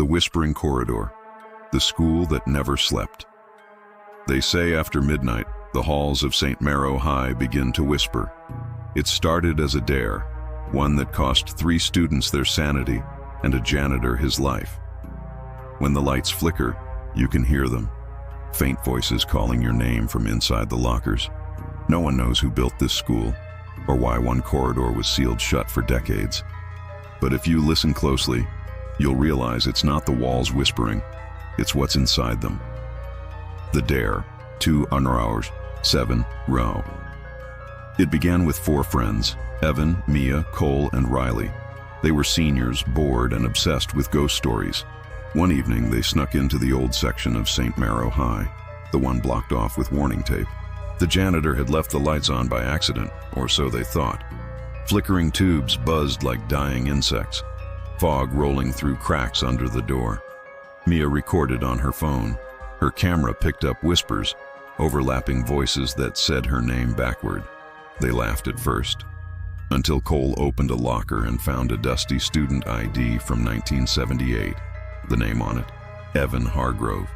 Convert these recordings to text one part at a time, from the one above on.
The Whispering Corridor, the school that never slept. They say after midnight, the halls of St. Marrow High begin to whisper. It started as a dare, one that cost 3 students their sanity and a janitor his life. When the lights flicker, you can hear them. Faint voices calling your name from inside the lockers. No one knows who built this school, or why one corridor was sealed shut for decades. But if you listen closely, you'll realize it's not the walls whispering, it's what's inside them. The Dare, 2 hours, 7 row. It began with 4 friends, Evan, Mia, Cole, and Riley. They were seniors, bored and obsessed with ghost stories. One evening, they snuck into the old section of St. Marrow High, the one blocked off with warning tape. The janitor had left the lights on by accident, or so they thought. Flickering tubes buzzed like dying insects, fog rolling through cracks under the door. Mia recorded on her phone. Her camera picked up whispers, overlapping voices that said her name backward. They laughed at first, until Cole opened a locker and found a dusty student ID from 1978. The name on it, Evan Hargrove,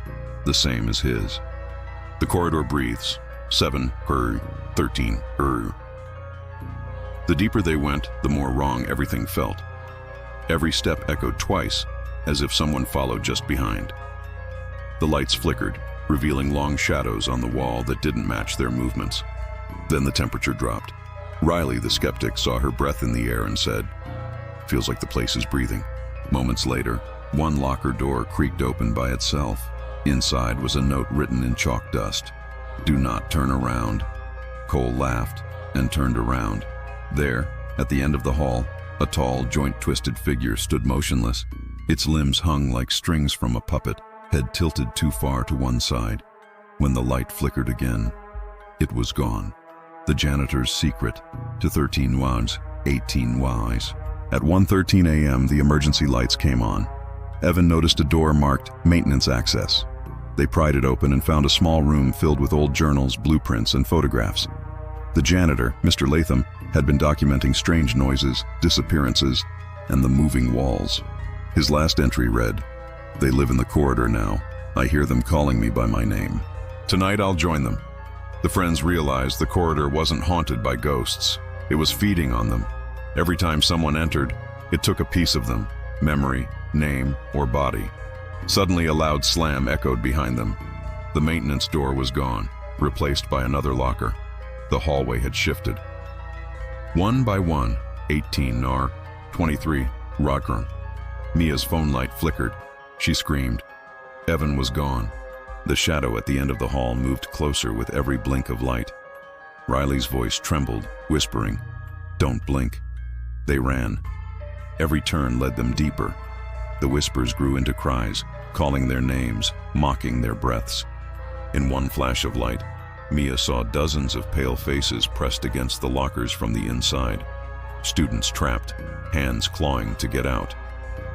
the same as his. The corridor breathes, 7 13 The deeper they went, the more wrong everything felt. Every step echoed twice, as if someone followed just behind. The lights flickered, revealing long shadows on the wall that didn't match their movements. Then the temperature dropped. Riley, the skeptic, saw her breath in the air and said, "Feels like the place is breathing." Moments later, one locker door creaked open by itself. Inside was a note written in chalk dust. "Do not turn around." Cole laughed and turned around. There, at the end of the hall, a tall, joint-twisted figure stood motionless. Its limbs hung like strings from a puppet, head tilted too far to one side. When the light flickered again, it was gone. The janitor's secret to 13 Ys, 18 Ys. At 1:13 a.m., the emergency lights came on. Evan noticed a door marked Maintenance Access. They pried it open and found a small room filled with old journals, blueprints, and photographs. The janitor, Mr. Latham, had been documenting strange noises, disappearances, and the moving walls. His last entry read, "They live in the corridor now. I hear them calling me by my name. Tonight I'll join them." The friends realized the corridor wasn't haunted by ghosts. It was feeding on them. Every time someone entered, it took a piece of them, memory, name, or body. Suddenly a loud slam echoed behind them. The maintenance door was gone, replaced by another locker. The hallway had shifted. One by one, 18 Nar, 23 Rodgren. Mia's phone light flickered. She screamed. Evan was gone. The shadow at the end of the hall moved closer with every blink of light. Riley's voice trembled, whispering, "Don't blink." They ran. Every turn led them deeper. The whispers grew into cries, calling their names, mocking their breaths. In one flash of light, Mia saw dozens of pale faces pressed against the lockers from the inside. Students trapped, hands clawing to get out.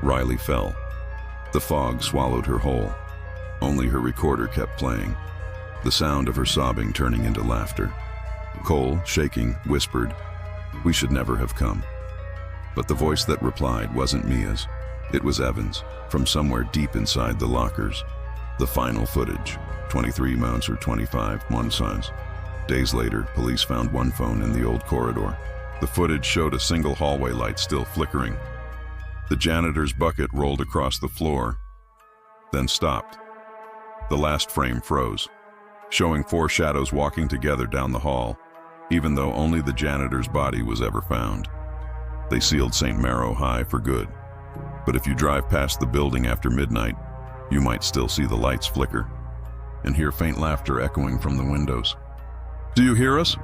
Riley fell. The fog swallowed her whole. Only her recorder kept playing, the sound of her sobbing turning into laughter. Cole, shaking, whispered, "We should never have come." But the voice that replied wasn't Mia's. It was Evan's, from somewhere deep inside the lockers. The final footage, 23 mounts or 25 signs. Days later, police found one phone in the old corridor. The footage showed a single hallway light still flickering. The janitor's bucket rolled across the floor, then stopped. The last frame froze, showing 4 shadows walking together down the hall, even though only the janitor's body was ever found. They sealed St. Marrow High for good. But if you drive past the building after midnight, you might still see the lights flicker and hear faint laughter echoing from the windows. "Do you hear us?"